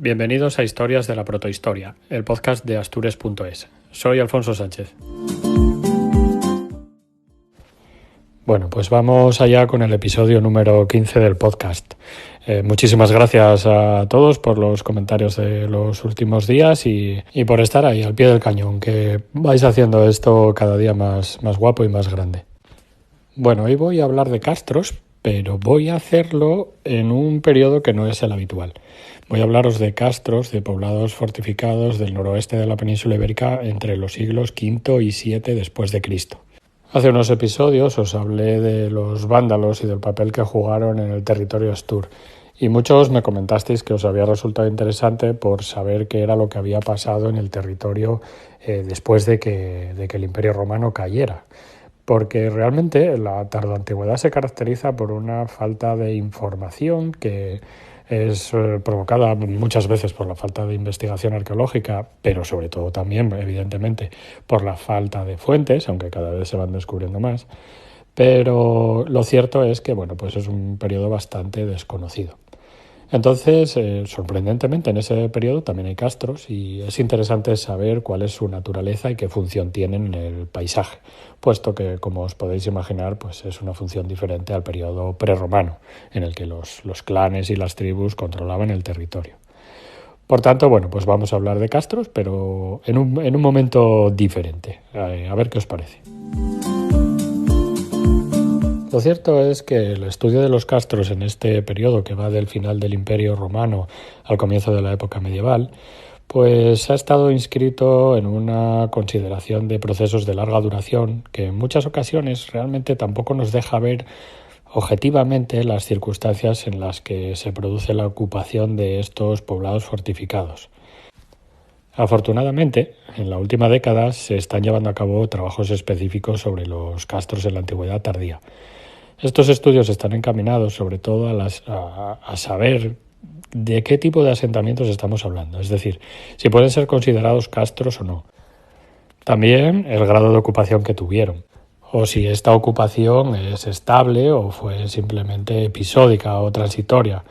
Bienvenidos a Historias de la Protohistoria, el podcast de Astures.es. Soy Alfonso Sánchez. Bueno, pues vamos allá con el episodio número 15 del podcast. Muchísimas gracias a todos por los comentarios de los últimos días y por estar ahí al pie del cañón, que vais haciendo esto cada día más guapo y más grande. Bueno, hoy voy a hablar de castros, pero voy a hacerlo en un periodo que no es el habitual. Voy a hablaros de castros, de poblados fortificados del noroeste de la península ibérica entre los siglos V y VII después de Cristo. Hace unos episodios os hablé de los vándalos y del papel que jugaron en el territorio astur, y muchos me comentasteis que os había resultado interesante por saber qué era lo que había pasado en el territorio después de que el Imperio Romano cayera. Porque realmente la tardoantigüedad se caracteriza por una falta de información que es provocada muchas veces por la falta de investigación arqueológica, pero sobre todo también, evidentemente, por la falta de fuentes, aunque cada vez se van descubriendo más. Pero lo cierto es que pues es un periodo bastante desconocido. Entonces, sorprendentemente, en ese periodo también hay castros y es interesante saber cuál es su naturaleza y qué función tienen en el paisaje, puesto que, como os podéis imaginar, pues es una función diferente al periodo prerromano, en el que los clanes y las tribus controlaban el territorio. Por tanto, pues vamos a hablar de castros, pero en un momento diferente. A ver qué os parece. Lo cierto es que el estudio de los castros en este periodo, que va del final del Imperio Romano al comienzo de la época medieval, pues ha estado inscrito en una consideración de procesos de larga duración que en muchas ocasiones realmente tampoco nos deja ver objetivamente las circunstancias en las que se produce la ocupación de estos poblados fortificados. Afortunadamente, en la última década se están llevando a cabo trabajos específicos sobre los castros en la antigüedad tardía. Estos estudios están encaminados sobre todo a saber de qué tipo de asentamientos estamos hablando, es decir, si pueden ser considerados castros o no. También el grado de ocupación que tuvieron, o si esta ocupación es estable o fue simplemente episódica o transitoria.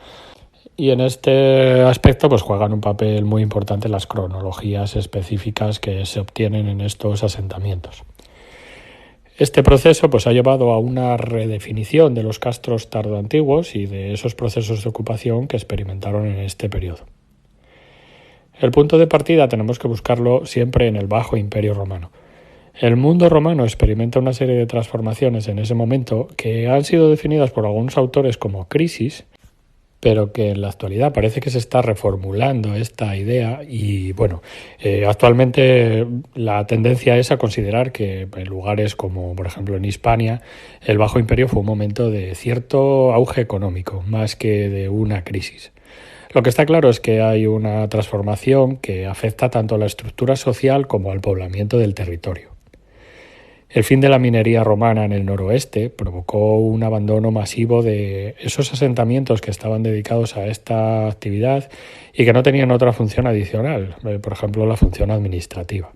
Y en este aspecto juegan un papel muy importante las cronologías específicas que se obtienen en estos asentamientos. Este proceso ha llevado a una redefinición de los castros tardoantiguos y de esos procesos de ocupación que experimentaron en este periodo. El punto de partida tenemos que buscarlo siempre en el Bajo Imperio Romano. El mundo romano experimenta una serie de transformaciones en ese momento que han sido definidas por algunos autores como crisis, pero que en la actualidad parece que se está reformulando esta idea y actualmente la tendencia es a considerar que en lugares como por ejemplo en Hispania el Bajo Imperio fue un momento de cierto auge económico más que de una crisis. Lo que está claro es que hay una transformación que afecta tanto a la estructura social como al poblamiento del territorio. El fin de la minería romana en el noroeste provocó un abandono masivo de esos asentamientos que estaban dedicados a esta actividad y que no tenían otra función adicional, por ejemplo la función administrativa.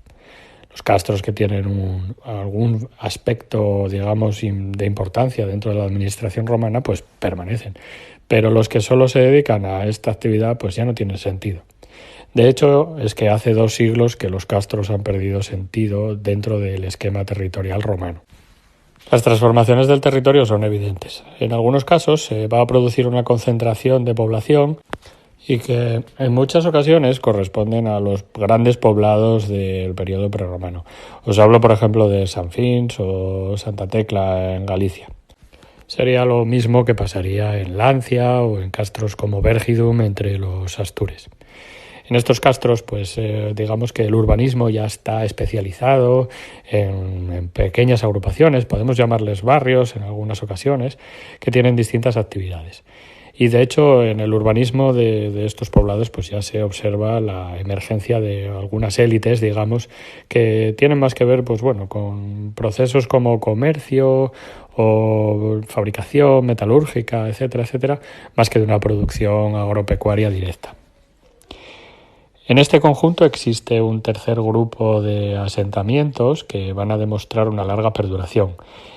Los castros que tienen algún aspecto, digamos, de importancia dentro de la administración romana, permanecen, pero los que solo se dedican a esta actividad ya no tienen sentido. De hecho, es que hace 2 siglos que los castros han perdido sentido dentro del esquema territorial romano. Las transformaciones del territorio son evidentes. En algunos casos se va a producir una concentración de población y que en muchas ocasiones corresponden a los grandes poblados del periodo prerromano. Os hablo, por ejemplo, de San Fins o Santa Tecla en Galicia. Sería lo mismo que pasaría en Lancia o en castros como Vergidum entre los Astures. En estos castros, digamos que el urbanismo ya está especializado en pequeñas agrupaciones, podemos llamarles barrios en algunas ocasiones, que tienen distintas actividades. Y de hecho, en el urbanismo de estos poblados ya se observa la emergencia de algunas élites, digamos, que tienen más que ver con procesos como comercio o fabricación metalúrgica, etcétera, más que de una producción agropecuaria directa. En este conjunto existe un tercer grupo de asentamientos que van a demostrar una larga perduración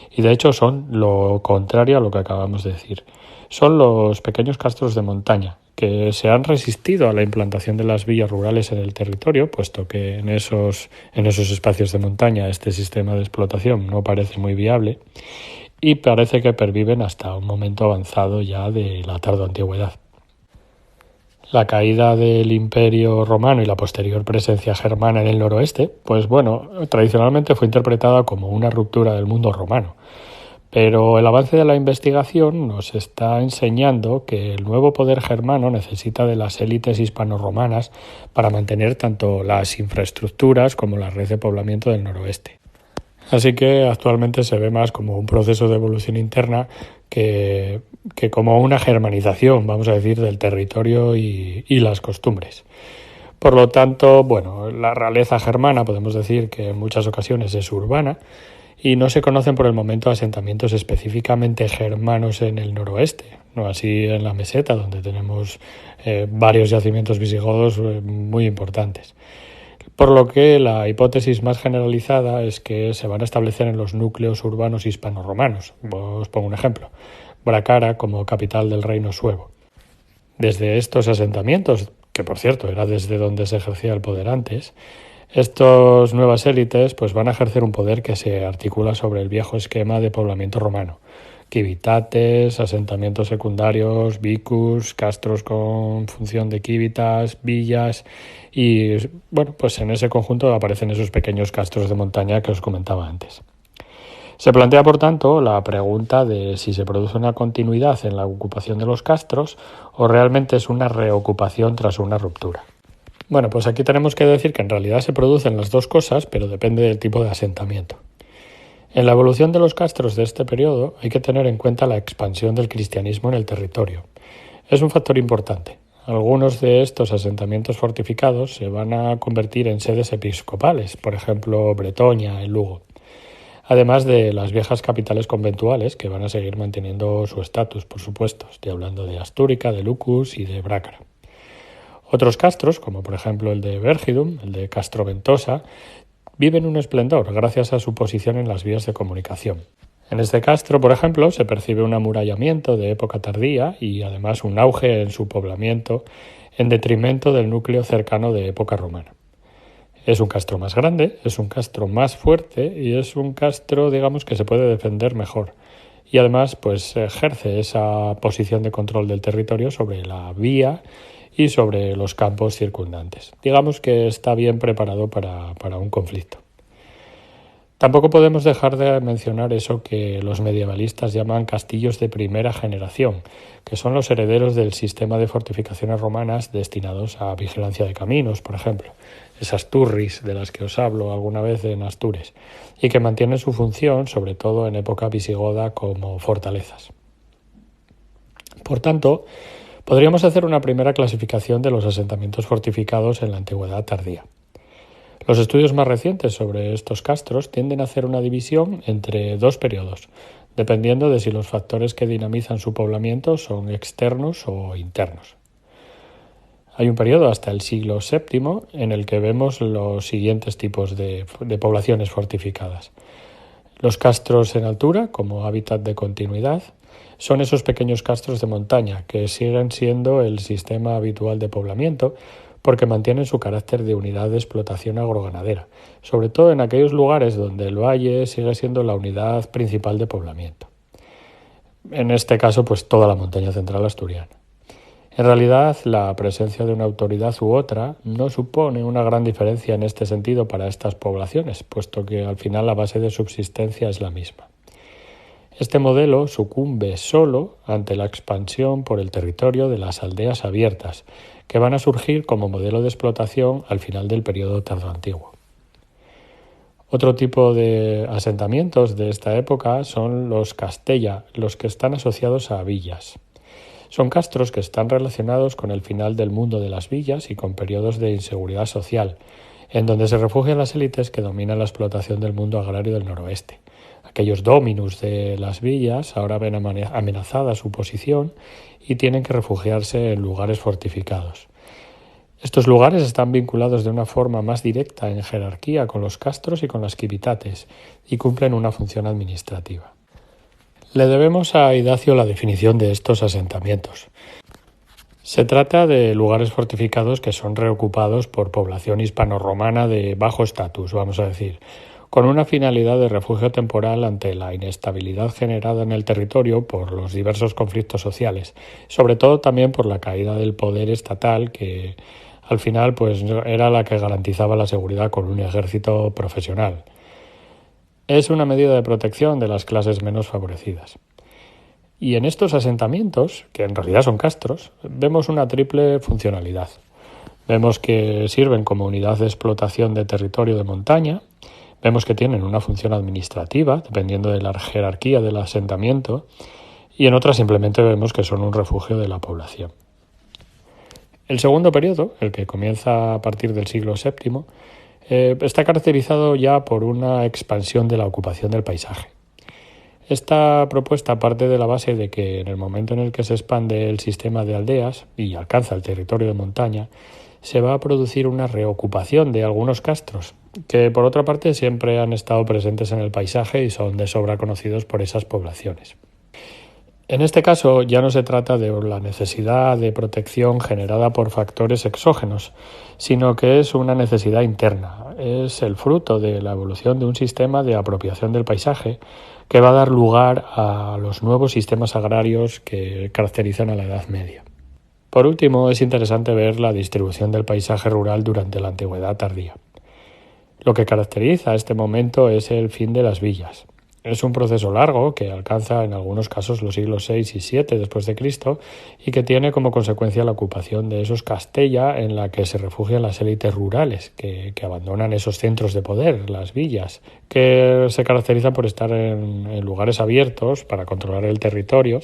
y de hecho son lo contrario a lo que acabamos de decir. Son los pequeños castros de montaña, que se han resistido a la implantación de las villas rurales en el territorio, puesto que en esos espacios de montaña este sistema de explotación no parece muy viable y parece que perviven hasta un momento avanzado ya de la tardoantigüedad. La caída del Imperio Romano y la posterior presencia germana en el noroeste, pues bueno, tradicionalmente fue interpretada como una ruptura del mundo romano. Pero el avance de la investigación nos está enseñando que el nuevo poder germano necesita de las élites hispano-romanas para mantener tanto las infraestructuras como la red de poblamiento del noroeste. Así que actualmente se ve más como un proceso de evolución interna que como una germanización, vamos a decir, del territorio y las costumbres. Por lo tanto, bueno, la realeza germana podemos decir que en muchas ocasiones es urbana y no se conocen por el momento asentamientos específicamente germanos en el noroeste, no así en la meseta, donde tenemos varios yacimientos visigodos muy importantes. Por lo que la hipótesis más generalizada es que se van a establecer en los núcleos urbanos hispano-romanos. Os pongo un ejemplo. Bracara como capital del reino suevo. Desde estos asentamientos, que por cierto era desde donde se ejercía el poder antes, estas nuevas élites pues van a ejercer un poder que se articula sobre el viejo esquema de poblamiento romano. Civitates, asentamientos secundarios, vicus, castros con función de civitas, villas y bueno, pues en ese conjunto aparecen esos pequeños castros de montaña que os comentaba antes. Se plantea, por tanto, la pregunta de si se produce una continuidad en la ocupación de los castros o realmente es una reocupación tras una ruptura. Bueno, pues aquí tenemos que decir que en realidad se producen las dos cosas, pero depende del tipo de asentamiento. En la evolución de los castros de este periodo hay que tener en cuenta la expansión del cristianismo en el territorio. Es un factor importante. Algunos de estos asentamientos fortificados se van a convertir en sedes episcopales, por ejemplo, Bretoña, en Lugo. Además de las viejas capitales conventuales que van a seguir manteniendo su estatus, por supuesto. Estoy hablando de Astúrica, de Lucus y de Brácara. Otros castros, como por ejemplo el de Vergidum, el de Castro Ventosa, viven un esplendor gracias a su posición en las vías de comunicación. En este castro, por ejemplo, se percibe un amurallamiento de época tardía y además un auge en su poblamiento en detrimento del núcleo cercano de época romana. Es un castro más grande, es un castro más fuerte y es un castro, digamos, que se puede defender mejor. Y además, pues ejerce esa posición de control del territorio sobre la vía y sobre los campos circundantes. Digamos que está bien preparado para un conflicto. Tampoco podemos dejar de mencionar eso que los medievalistas llaman castillos de primera generación, que son los herederos del sistema de fortificaciones romanas destinados a vigilancia de caminos, por ejemplo, esas turris de las que os hablo alguna vez en Astures, y que mantienen su función, sobre todo en época visigoda, como fortalezas. Por tanto, podríamos hacer una primera clasificación de los asentamientos fortificados en la antigüedad tardía. Los estudios más recientes sobre estos castros tienden a hacer una división entre dos periodos, dependiendo de si los factores que dinamizan su poblamiento son externos o internos. Hay un periodo hasta el siglo VII en el que vemos los siguientes tipos de poblaciones fortificadas. Los castros en altura, como hábitat de continuidad, son esos pequeños castros de montaña que siguen siendo el sistema habitual de poblamiento porque mantienen su carácter de unidad de explotación agroganadera, sobre todo en aquellos lugares donde el valle sigue siendo la unidad principal de poblamiento. En este caso, pues toda la montaña central asturiana. En realidad, la presencia de una autoridad u otra no supone una gran diferencia en este sentido para estas poblaciones, puesto que al final la base de subsistencia es la misma. Este modelo sucumbe solo ante la expansión por el territorio de las aldeas abiertas, que van a surgir como modelo de explotación al final del periodo tardoantiguo. Otro tipo de asentamientos de esta época son los castella, los que están asociados a villas. Son castros que están relacionados con el final del mundo de las villas y con periodos de inseguridad social, en donde se refugian las élites que dominan la explotación del mundo agrario del noroeste. Aquellos dominus de las villas ahora ven amenazada su posición y tienen que refugiarse en lugares fortificados. Estos lugares están vinculados de una forma más directa en jerarquía con los castros y con las civitates y cumplen una función administrativa. Le debemos a Idacio la definición de estos asentamientos. Se trata de lugares fortificados que son reocupados por población hispano-romana de bajo estatus, vamos a decir, con una finalidad de refugio temporal ante la inestabilidad generada en el territorio por los diversos conflictos sociales, sobre todo también por la caída del poder estatal que al final pues era la que garantizaba la seguridad con un ejército profesional. Es una medida de protección de las clases menos favorecidas. Y en estos asentamientos, que en realidad son castros, vemos una triple funcionalidad. Vemos que sirven como unidad de explotación de territorio de montaña, vemos que tienen una función administrativa, dependiendo de la jerarquía del asentamiento, y en otras simplemente vemos que son un refugio de la población. El segundo periodo, el que comienza a partir del siglo VII, está caracterizado ya por una expansión de la ocupación del paisaje. Esta propuesta parte de la base de que en el momento en el que se expande el sistema de aldeas y alcanza el territorio de montaña, se va a producir una reocupación de algunos castros, que por otra parte siempre han estado presentes en el paisaje y son de sobra conocidos por esas poblaciones. En este caso ya no se trata de la necesidad de protección generada por factores exógenos, sino que es una necesidad interna, es el fruto de la evolución de un sistema de apropiación del paisaje que va a dar lugar a los nuevos sistemas agrarios que caracterizan a la Edad Media. Por último, es interesante ver la distribución del paisaje rural durante la Antigüedad tardía. Lo que caracteriza este momento es el fin de las villas. Es un proceso largo que alcanza en algunos casos los siglos VI y VII después de Cristo y que tiene como consecuencia la ocupación de esos castella en la que se refugian las élites rurales que abandonan esos centros de poder, las villas, que se caracterizan por estar en lugares abiertos para controlar el territorio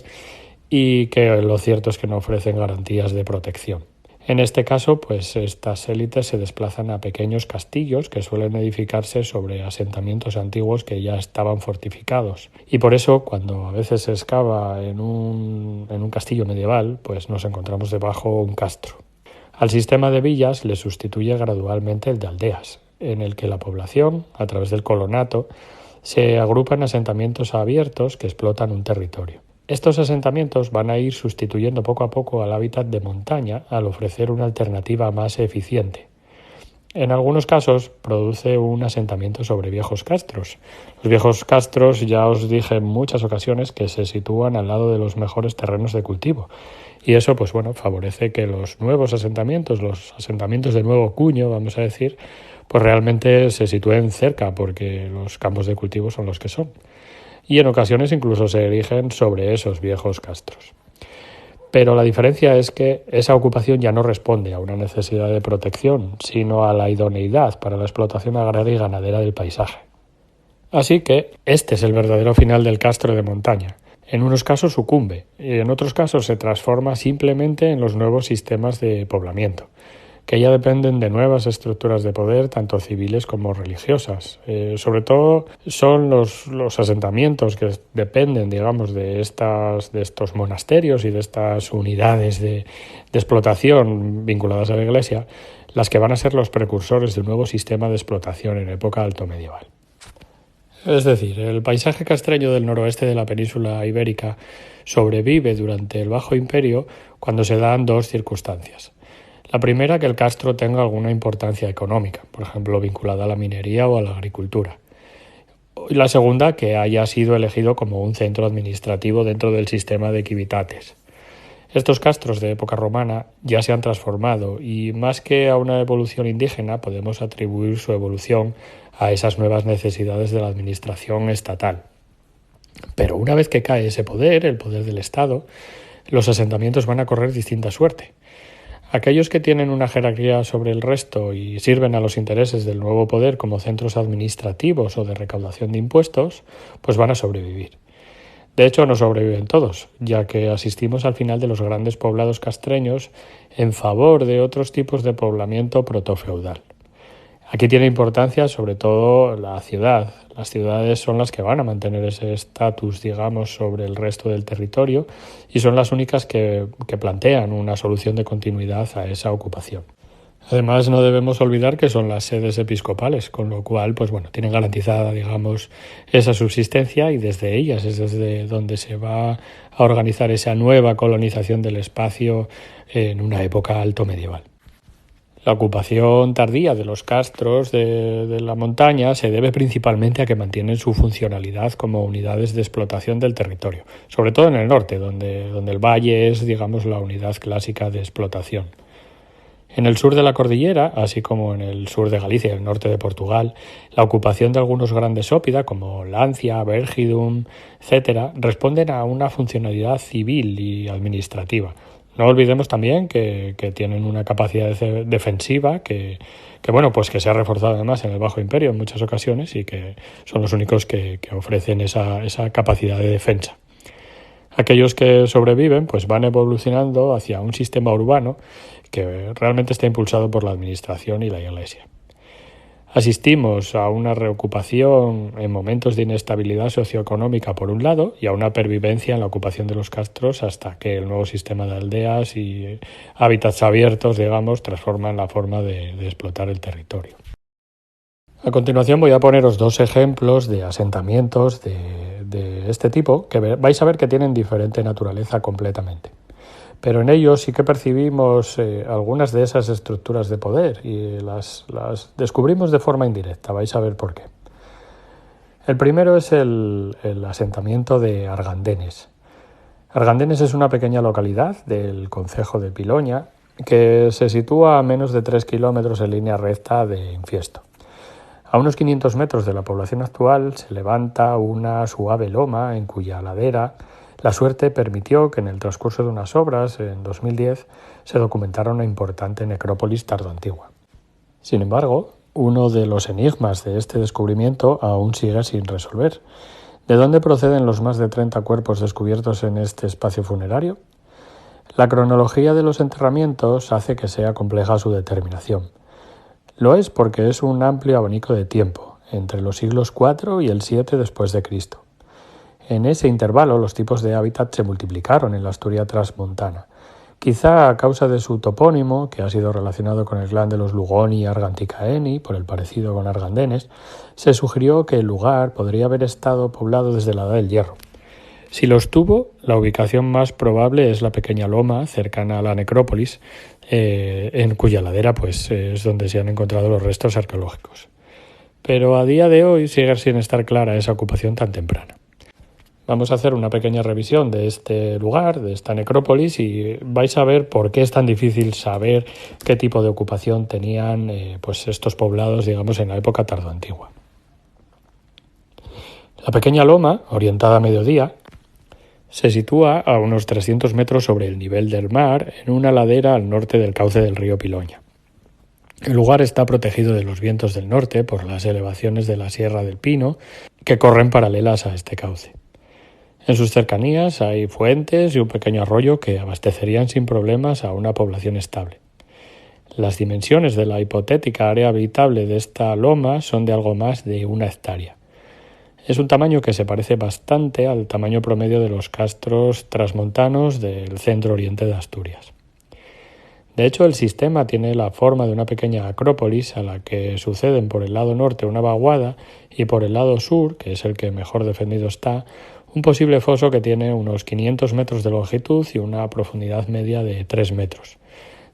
y que lo cierto es que no ofrecen garantías de protección. En este caso, pues estas élites se desplazan a pequeños castillos que suelen edificarse sobre asentamientos antiguos que ya estaban fortificados. Y por eso, cuando a veces se excava en un castillo medieval, pues nos encontramos debajo un castro. Al sistema de villas le sustituye gradualmente el de aldeas, en el que la población, a través del colonato, se agrupa en asentamientos abiertos que explotan un territorio. Estos asentamientos van a ir sustituyendo poco a poco al hábitat de montaña al ofrecer una alternativa más eficiente. En algunos casos produce un asentamiento sobre viejos castros. Los viejos castros ya os dije en muchas ocasiones que se sitúan al lado de los mejores terrenos de cultivo y eso pues bueno favorece que los nuevos asentamientos, los asentamientos de nuevo cuño, vamos a decir, pues realmente se sitúen cerca porque los campos de cultivo son los que son. Y en ocasiones incluso se erigen sobre esos viejos castros. Pero la diferencia es que esa ocupación ya no responde a una necesidad de protección, sino a la idoneidad para la explotación agraria y ganadera del paisaje. Así que este es el verdadero final del castro de montaña. En unos casos sucumbe y en otros casos se transforma simplemente en los nuevos sistemas de poblamiento, que ya dependen de nuevas estructuras de poder, tanto civiles como religiosas. Sobre todo son los asentamientos que dependen, digamos, de estos monasterios y de estas unidades de explotación vinculadas a la Iglesia, las que van a ser los precursores de un nuevo sistema de explotación en época altomedieval. Es decir, el paisaje castreño del noroeste de la península ibérica sobrevive durante el Bajo Imperio cuando se dan dos circunstancias. La primera, que el castro tenga alguna importancia económica, por ejemplo, vinculada a la minería o a la agricultura. Y la segunda, que haya sido elegido como un centro administrativo dentro del sistema de civitates. Estos castros de época romana ya se han transformado y más que a una evolución indígena podemos atribuir su evolución a esas nuevas necesidades de la administración estatal. Pero una vez que cae ese poder, el poder del Estado, los asentamientos van a correr distinta suerte. Aquellos que tienen una jerarquía sobre el resto y sirven a los intereses del nuevo poder como centros administrativos o de recaudación de impuestos, pues van a sobrevivir. De hecho, no sobreviven todos, ya que asistimos al final de los grandes poblados castreños en favor de otros tipos de poblamiento protofeudal. Aquí tiene importancia sobre todo la ciudad. Las ciudades son las que van a mantener ese estatus, digamos, sobre el resto del territorio y son las únicas que plantean una solución de continuidad a esa ocupación. Además, no debemos olvidar que son las sedes episcopales, con lo cual, pues bueno, tienen garantizada, digamos, esa subsistencia, y desde ellas es desde donde se va a organizar esa nueva colonización del espacio en una época alto medieval. La ocupación tardía de los castros de la montaña se debe principalmente a que mantienen su funcionalidad como unidades de explotación del territorio, sobre todo en el norte, donde el valle es, digamos, la unidad clásica de explotación. En el sur de la cordillera, así como en el sur de Galicia y el norte de Portugal, la ocupación de algunos grandes ópida, como Lancia, Vergidum, etc., responden a una funcionalidad civil y administrativa. No olvidemos también que tienen una capacidad defensiva bueno, pues que se ha reforzado además en el Bajo Imperio en muchas ocasiones, y que son los únicos que ofrecen esa capacidad de defensa. Aquellos que sobreviven pues van evolucionando hacia un sistema urbano que realmente está impulsado por la administración y la Iglesia. Asistimos a una reocupación en momentos de inestabilidad socioeconómica por un lado, y a una pervivencia en la ocupación de los castros hasta que el nuevo sistema de aldeas y hábitats abiertos, digamos, transforman la forma de explotar el territorio. A continuación voy a poneros dos ejemplos de asentamientos de este tipo que vais a ver que tienen diferente naturaleza completamente. Pero en ellos sí que percibimos algunas de esas estructuras de poder, y las descubrimos de forma indirecta. Vais a ver por qué. El primero es el asentamiento de Argandenes. Argandenes es una pequeña localidad del concejo de Piloña que se sitúa a menos de 3 kilómetros en línea recta de Infiesto. A unos 500 metros de la población actual se levanta una suave loma en cuya ladera la suerte permitió que en el transcurso de unas obras, en 2010, se documentara una importante necrópolis tardoantigua. Sin embargo, uno de los enigmas de este descubrimiento aún sigue sin resolver. ¿De dónde proceden los más de 30 cuerpos descubiertos en este espacio funerario? La cronología de los enterramientos hace que sea compleja su determinación. Lo es porque es un amplio abanico de tiempo, entre los siglos IV y el VII después de Cristo. En ese intervalo los tipos de hábitat se multiplicaron en la Asturias transmontana, quizá a causa de su topónimo, que ha sido relacionado con el clan de los Lugoni y Arganticaeni, por el parecido con Argandenes. Se sugirió que el lugar podría haber estado poblado desde la Edad del Hierro. Si lo estuvo, la ubicación más probable es la pequeña loma cercana a la necrópolis, en cuya ladera pues, es donde se han encontrado los restos arqueológicos. Pero a día de hoy sigue sin estar clara esa ocupación tan temprana. Vamos a hacer una pequeña revisión de este lugar, de esta necrópolis, y vais a ver por qué es tan difícil saber qué tipo de ocupación tenían pues estos poblados, digamos, en la época tardoantigua. La pequeña loma, orientada a mediodía, se sitúa a unos 300 metros sobre el nivel del mar, en una ladera al norte del cauce del río Piloña. El lugar está protegido de los vientos del norte por las elevaciones de la Sierra del Pino, que corren paralelas a este cauce. En sus cercanías hay fuentes y un pequeño arroyo que abastecerían sin problemas a una población estable. Las dimensiones de la hipotética área habitable de esta loma son de algo más de 1 hectárea. Es un tamaño que se parece bastante al tamaño promedio de los castros transmontanos del centro-oriente de Asturias. De hecho, el sistema tiene la forma de una pequeña acrópolis a la que suceden por el lado norte una vaguada y por el lado sur, que es el que mejor defendido está, un posible foso que tiene unos 500 metros de longitud y una profundidad media de 3 metros.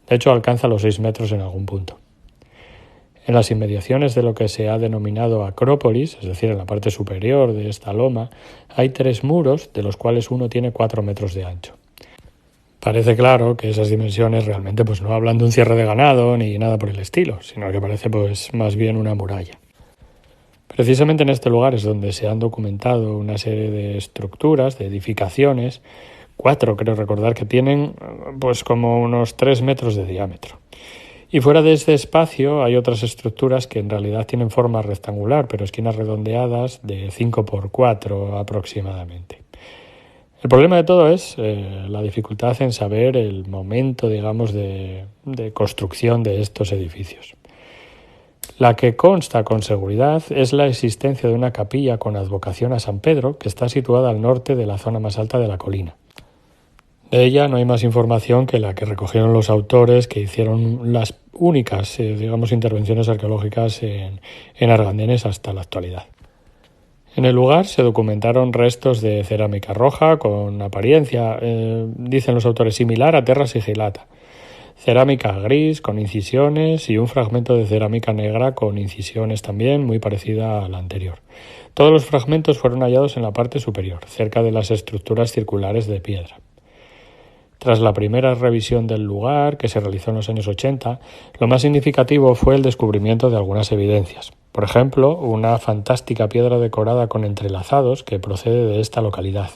De hecho, alcanza los 6 metros en algún punto. En las inmediaciones de lo que se ha denominado acrópolis, es decir, en la parte superior de esta loma, hay 3 muros, de los cuales uno tiene 4 metros de ancho. Parece claro que esas dimensiones realmente pues no hablan de un cierre de ganado ni nada por el estilo, sino que parece pues más bien una muralla. Precisamente en este lugar es donde se han documentado una serie de estructuras, de edificaciones, 4 creo recordar que tienen pues como unos 3 metros de diámetro. Y fuera de este espacio hay otras estructuras que en realidad tienen forma rectangular, pero esquinas redondeadas de 5x4 aproximadamente. El problema de todo es la dificultad en saber el momento, digamos, de construcción de estos edificios. La que consta con seguridad es la existencia de una capilla con advocación a San Pedro que está situada al norte de la zona más alta de la colina. De ella no hay más información que la que recogieron los autores que hicieron las únicas, intervenciones arqueológicas en Argandenes hasta la actualidad. En el lugar se documentaron restos de cerámica roja con apariencia, dicen los autores, similar a terra sigillata, cerámica gris con incisiones y un fragmento de cerámica negra con incisiones también muy parecida a la anterior. Todos los fragmentos fueron hallados en la parte superior, cerca de las estructuras circulares de piedra. Tras la primera revisión del lugar, que se realizó en los años 80, lo más significativo fue el descubrimiento de algunas evidencias. Por ejemplo, una fantástica piedra decorada con entrelazados que procede de esta localidad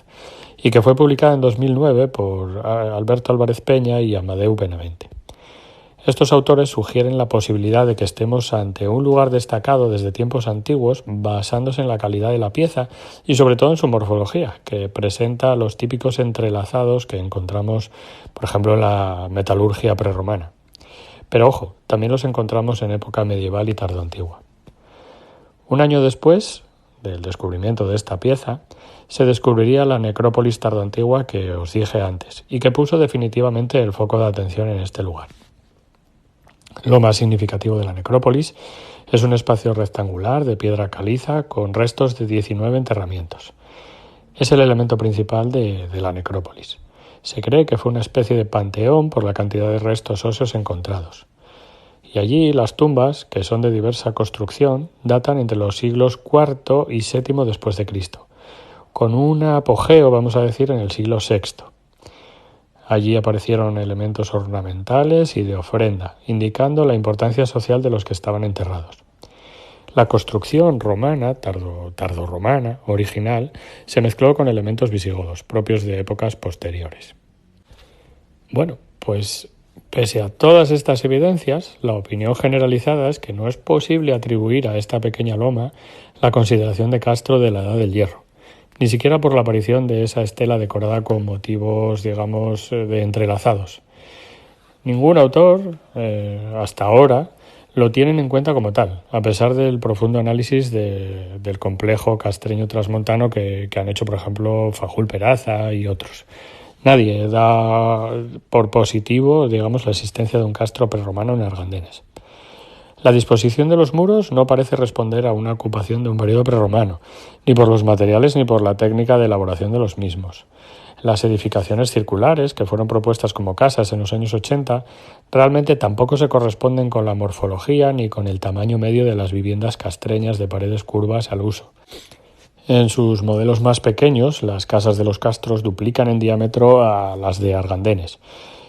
y que fue publicada en 2009 por Alberto Álvarez Peña y Amadeu Benavente. Estos autores sugieren la posibilidad de que estemos ante un lugar destacado desde tiempos antiguos basándose en la calidad de la pieza y sobre todo en su morfología, que presenta los típicos entrelazados que encontramos, por ejemplo, en la metalurgia prerromana. Pero ojo, también los encontramos en época medieval y tardoantigua. Un año después del descubrimiento de esta pieza, se descubriría la necrópolis tardoantigua que os dije antes y que puso definitivamente el foco de atención en este lugar. Lo más significativo de la necrópolis es un espacio rectangular de piedra caliza con restos de 19 enterramientos. Es el elemento principal de la necrópolis. Se cree que fue una especie de panteón por la cantidad de restos óseos encontrados. Y allí las tumbas, que son de diversa construcción, datan entre los siglos IV y VII después de Cristo, con un apogeo, vamos a decir, en el siglo VI. Allí aparecieron elementos ornamentales y de ofrenda, indicando la importancia social de los que estaban enterrados. La construcción romana, tardorromana, original, se mezcló con elementos visigodos, propios de épocas posteriores. Bueno, pues pese a todas estas evidencias, la opinión generalizada es que no es posible atribuir a esta pequeña loma la consideración de castro de la Edad del Hierro, ni siquiera por la aparición de esa estela decorada con motivos, de entrelazados. Ningún autor, hasta ahora, lo tienen en cuenta como tal, a pesar del profundo análisis del complejo castreño transmontano que han hecho, por ejemplo, Fajul Peraza y otros. Nadie da por positivo, la existencia de un castro prerromano en Argandenes. La disposición de los muros no parece responder a una ocupación de un periodo prerromano, ni por los materiales ni por la técnica de elaboración de los mismos. Las edificaciones circulares, que fueron propuestas como casas en los años 80, realmente tampoco se corresponden con la morfología ni con el tamaño medio de las viviendas castreñas de paredes curvas al uso. En sus modelos más pequeños, las casas de los castros duplican en diámetro a las de Argandenes.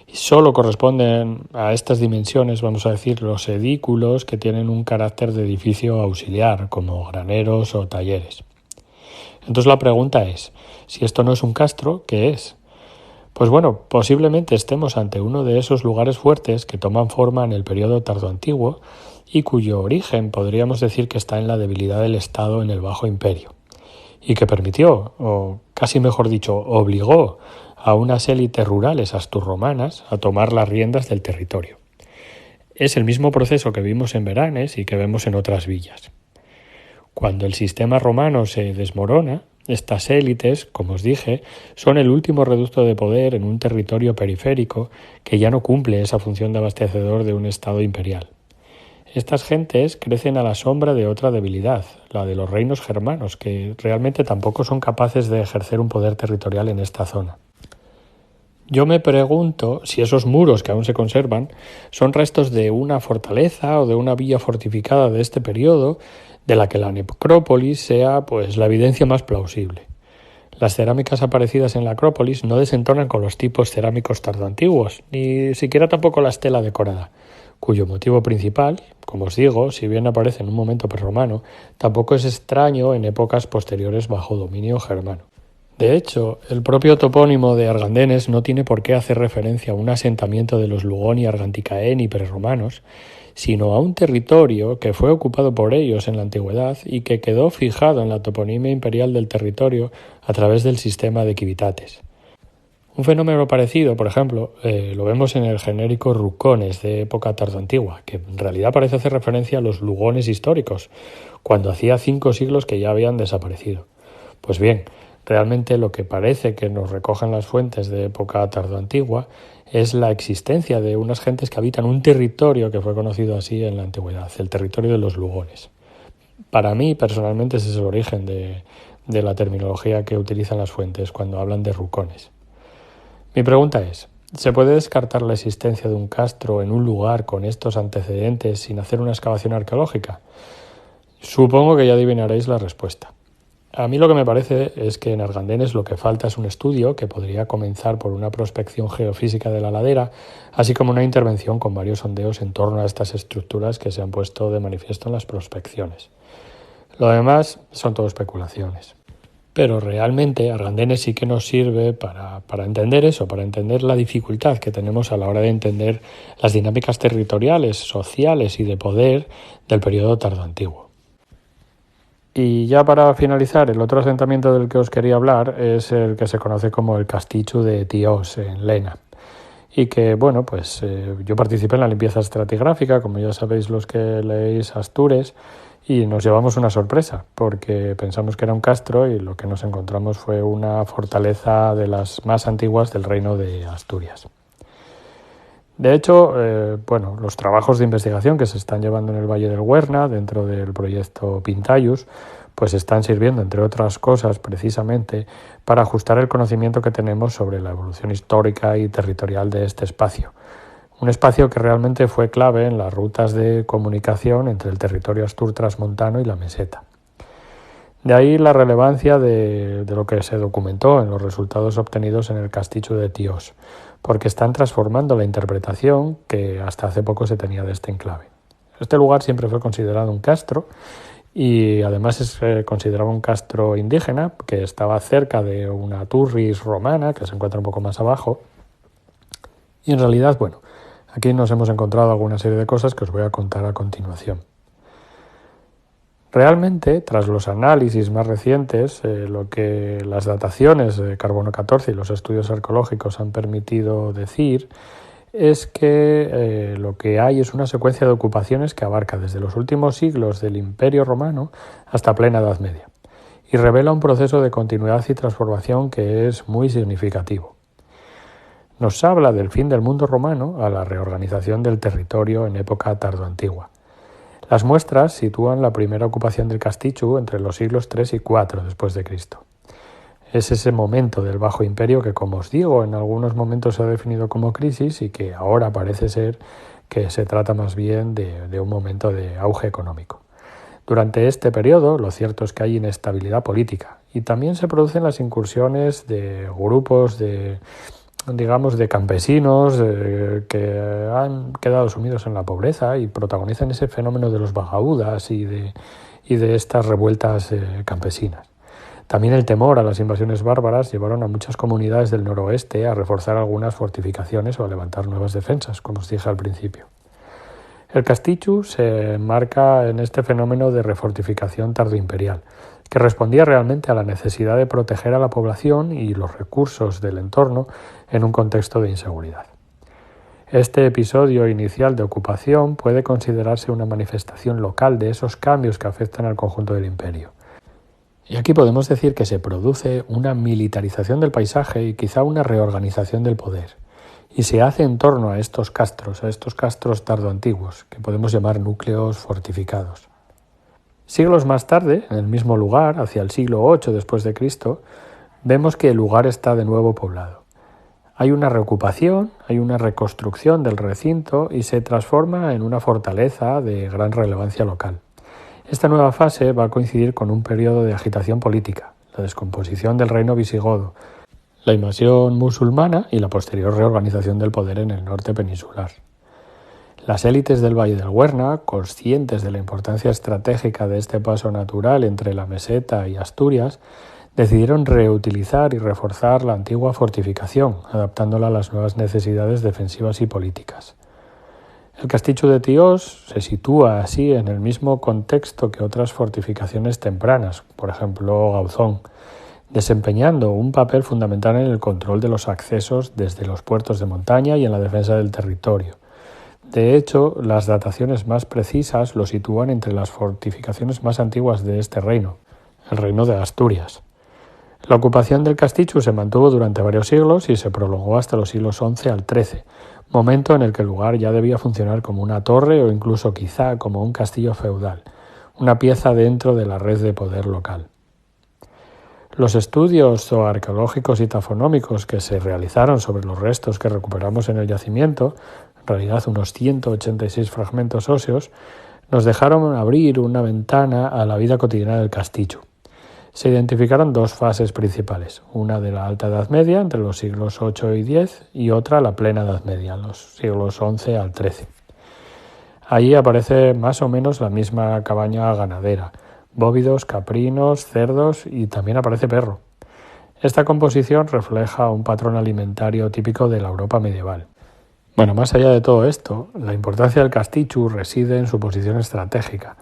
Y solo corresponden a estas dimensiones, vamos a decir, los edículos que tienen un carácter de edificio auxiliar, como graneros o talleres. Entonces la pregunta es, si esto no es un castro, ¿qué es? Pues bueno, posiblemente estemos ante uno de esos lugares fuertes que toman forma en el periodo tardoantiguo y cuyo origen podríamos decir que está en la debilidad del Estado en el Bajo Imperio, y que permitió, o casi mejor dicho, obligó a unas élites rurales asturromanas a tomar las riendas del territorio. Es el mismo proceso que vimos en Veranes y que vemos en otras villas. Cuando el sistema romano se desmorona, estas élites, como os dije, son el último reducto de poder en un territorio periférico que ya no cumple esa función de abastecedor de un Estado imperial. Estas gentes crecen a la sombra de otra debilidad, la de los reinos germanos, que realmente tampoco son capaces de ejercer un poder territorial en esta zona. Yo me pregunto si esos muros que aún se conservan son restos de una fortaleza o de una villa fortificada de este periodo, de la que la necrópolis sea la evidencia más plausible. Las cerámicas aparecidas en la Acrópolis no desentonan con los tipos cerámicos tardoantiguos, ni siquiera tampoco la estela decorada, cuyo motivo principal, como os digo, si bien aparece en un momento prerromano, tampoco es extraño en épocas posteriores bajo dominio germano. De hecho, el propio topónimo de Argandenes no tiene por qué hacer referencia a un asentamiento de los Lugoni, Arganticaeni prerromanos, sino a un territorio que fue ocupado por ellos en la antigüedad y que quedó fijado en la toponimia imperial del territorio a través del sistema de quivitates. Un fenómeno parecido, por ejemplo, lo vemos en el genérico Rucones de época tardoantigua, que en realidad parece hacer referencia a los Lugones históricos, cuando hacía 5 siglos que ya habían desaparecido. Pues bien, Realmente lo que parece que nos recogen las fuentes de época tardoantigua es la existencia de unas gentes que habitan un territorio que fue conocido así en la antigüedad, el territorio de los lugones. Para mí, personalmente, ese es el origen de la terminología que utilizan las fuentes cuando hablan de rucones. Mi pregunta es, ¿se puede descartar la existencia de un castro en un lugar con estos antecedentes sin hacer una excavación arqueológica? Supongo que ya adivinaréis la respuesta. A mí lo que me parece es que en Argandenes lo que falta es un estudio que podría comenzar por una prospección geofísica de la ladera, así como una intervención con varios sondeos en torno a estas estructuras que se han puesto de manifiesto en las prospecciones. Lo demás son todo especulaciones. Pero realmente Argandenes sí que nos sirve para entender eso, para entender la dificultad que tenemos a la hora de entender las dinámicas territoriales, sociales y de poder del periodo tardoantiguo. Y ya para finalizar, el otro asentamiento del que os quería hablar es el que se conoce como el Castichu de Tiós, en Lena. Y que, bueno, pues yo participé en la limpieza estratigráfica, como ya sabéis los que leéis Astures, y nos llevamos una sorpresa, porque pensamos que era un castro y lo que nos encontramos fue una fortaleza de las más antiguas del reino de Asturias. De hecho, los trabajos de investigación que se están llevando en el Valle del Huerna, dentro del proyecto Pintayus, pues están sirviendo, entre otras cosas, precisamente para ajustar el conocimiento que tenemos sobre la evolución histórica y territorial de este espacio. Un espacio que realmente fue clave en las rutas de comunicación entre el territorio astur transmontano y la meseta. De ahí la relevancia de lo que se documentó en los resultados obtenidos en el Castichu de Tiós, porque están transformando la interpretación que hasta hace poco se tenía de este enclave. Este lugar siempre fue considerado un castro y además es considerado un castro indígena que estaba cerca de una turris romana que se encuentra un poco más abajo. Y en realidad, aquí nos hemos encontrado alguna serie de cosas que os voy a contar a continuación. Realmente, tras los análisis más recientes, lo que las dataciones de carbono 14 y los estudios arqueológicos han permitido decir es que lo que hay es una secuencia de ocupaciones que abarca desde los últimos siglos del Imperio Romano hasta plena Edad Media y revela un proceso de continuidad y transformación que es muy significativo. Nos habla del fin del mundo romano a la reorganización del territorio en época tardoantigua. Las muestras sitúan la primera ocupación del Castichu entre los siglos III y IV después de Cristo. Es ese momento del Bajo Imperio que, como os digo, en algunos momentos se ha definido como crisis y que ahora parece ser que se trata más bien de un momento de auge económico. Durante este periodo, lo cierto es que hay inestabilidad política y también se producen las incursiones de grupos de campesinos que han quedado sumidos en la pobreza y protagonizan ese fenómeno de los bagaudas y de estas revueltas campesinas. También el temor a las invasiones bárbaras llevaron a muchas comunidades del noroeste a reforzar algunas fortificaciones o a levantar nuevas defensas, como os dije al principio. El Castichu se enmarca en este fenómeno de refortificación tardoimperial, que respondía realmente a la necesidad de proteger a la población y los recursos del entorno en un contexto de inseguridad. Este episodio inicial de ocupación puede considerarse una manifestación local de esos cambios que afectan al conjunto del imperio. Y aquí podemos decir que se produce una militarización del paisaje y quizá una reorganización del poder. Y se hace en torno a estos castros tardoantiguos, que podemos llamar núcleos fortificados. Siglos más tarde, en el mismo lugar, hacia el siglo VIII después de Cristo, vemos que el lugar está de nuevo poblado. Hay una reocupación, hay una reconstrucción del recinto y se transforma en una fortaleza de gran relevancia local. Esta nueva fase va a coincidir con un periodo de agitación política, la descomposición del reino visigodo, la invasión musulmana y la posterior reorganización del poder en el norte peninsular. Las élites del Valle del Huerna, conscientes de la importancia estratégica de este paso natural entre la meseta y Asturias, decidieron reutilizar y reforzar la antigua fortificación, adaptándola a las nuevas necesidades defensivas y políticas. El Castichu de Tiós se sitúa así en el mismo contexto que otras fortificaciones tempranas, por ejemplo Gauzón, desempeñando un papel fundamental en el control de los accesos desde los puertos de montaña y en la defensa del territorio. De hecho, las dataciones más precisas lo sitúan entre las fortificaciones más antiguas de este reino, el reino de Asturias. La ocupación del Castichu se mantuvo durante varios siglos y se prolongó hasta los siglos XI al XIII, momento en el que el lugar ya debía funcionar como una torre o incluso quizá como un castillo feudal, una pieza dentro de la red de poder local. Los estudios zooarqueológicos y tafonómicos que se realizaron sobre los restos que recuperamos en el yacimiento, en realidad unos 186 fragmentos óseos, nos dejaron abrir una ventana a la vida cotidiana del Castichu. Se identificaron dos fases principales, una de la Alta Edad Media, entre los siglos VIII y X, y otra la Plena Edad Media, los siglos XI al XIII. Allí aparece más o menos la misma cabaña ganadera, bóvidos, caprinos, cerdos y también aparece perro. Esta composición refleja un patrón alimentario típico de la Europa medieval. Bueno, más allá de todo esto, la importancia del Castichu reside en su posición estratégica.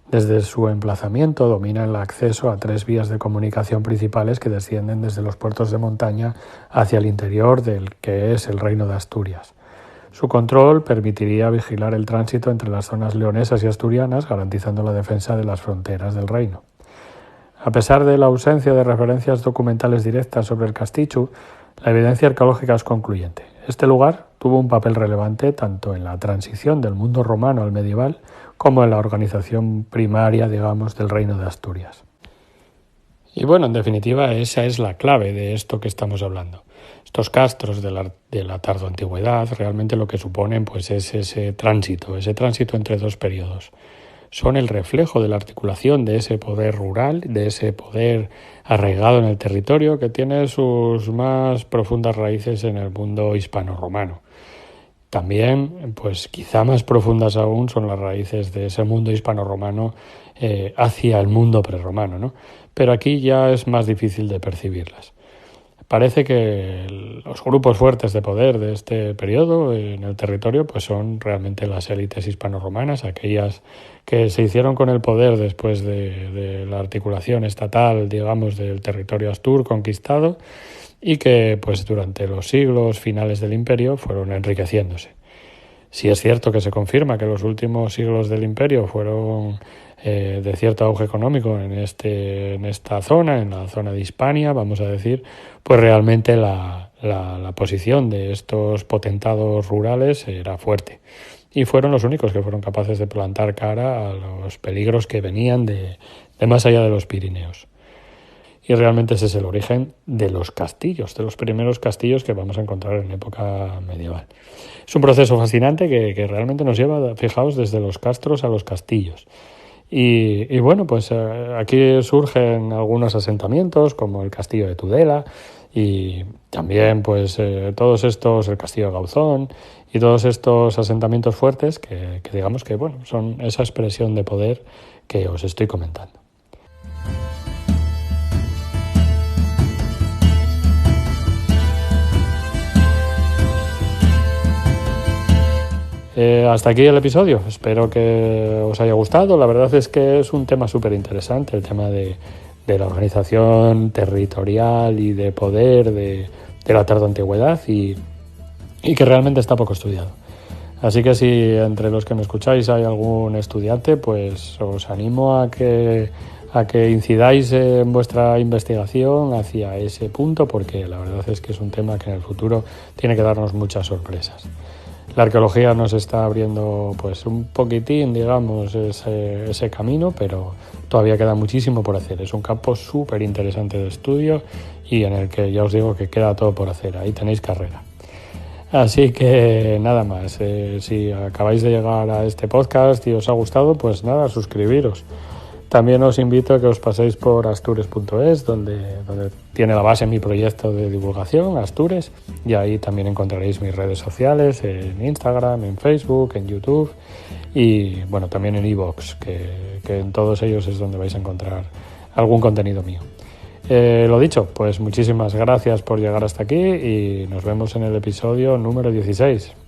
Desde su emplazamiento domina el acceso a 3 vías de comunicación principales que descienden desde los puertos de montaña hacia el interior del que es el Reino de Asturias. Su control permitiría vigilar el tránsito entre las zonas leonesas y asturianas, garantizando la defensa de las fronteras del reino. A pesar de la ausencia de referencias documentales directas sobre el Castichu, la evidencia arqueológica es concluyente. Este lugar tuvo un papel relevante tanto en la transición del mundo romano al medieval como en la organización primaria, digamos, del Reino de Asturias. Y bueno, en definitiva, esa es la clave de esto que estamos hablando. Estos castros de la tardoantigüedad realmente lo que suponen pues es ese tránsito entre dos periodos. Son el reflejo de la articulación de ese poder rural, de ese poder arraigado en el territorio que tiene sus más profundas raíces en el mundo hispano-romano. También, pues quizá más profundas aún, son las raíces de ese mundo hispano-romano hacia el mundo prerromano, ¿no? Pero aquí ya es más difícil de percibirlas. Parece que los grupos fuertes de poder de este periodo en el territorio pues son realmente las élites hispano-romanas, aquellas que se hicieron con el poder después de la articulación estatal, digamos, del territorio astur conquistado y que pues durante los siglos finales del imperio fueron enriqueciéndose. Sí es cierto que se confirma que los últimos siglos del imperio fueron de cierto auge económico en esta zona, en la zona de Hispania, vamos a decir, pues realmente la posición de estos potentados rurales era fuerte. Y fueron los únicos que fueron capaces de plantar cara a los peligros que venían de más allá de los Pirineos. Y realmente ese es el origen de los castillos, de los primeros castillos que vamos a encontrar en época medieval. Es un proceso fascinante que realmente nos lleva, fijaos, desde los castros a los castillos. Y bueno, pues aquí surgen algunos asentamientos como el castillo de Tudela y también pues todos estos, el castillo de Gauzón y todos estos asentamientos fuertes que digamos que bueno, son esa expresión de poder que os estoy comentando. Hasta aquí el episodio, espero que os haya gustado. La verdad es que es un tema súper interesante, el tema de la organización territorial y de poder de la tardoantigüedad y que realmente está poco estudiado. Así que si entre los que me escucháis hay algún estudiante, pues os animo a que incidáis en vuestra investigación hacia ese punto, porque la verdad es que es un tema que en el futuro tiene que darnos muchas sorpresas. La arqueología nos está abriendo pues un poquitín, digamos, ese camino, pero todavía queda muchísimo por hacer. Es un campo súper interesante de estudio y en el que ya os digo que queda todo por hacer. Ahí tenéis carrera. Así que nada más. Si acabáis de llegar a este podcast y os ha gustado, pues nada, suscribiros. También os invito a que os paséis por astures.es, donde tiene la base mi proyecto de divulgación, Astures, y ahí también encontraréis mis redes sociales, en Instagram, en Facebook, en YouTube y bueno, también en iVoox, que en todos ellos es donde vais a encontrar algún contenido mío. Lo dicho, pues muchísimas gracias por llegar hasta aquí y nos vemos en el episodio número 16.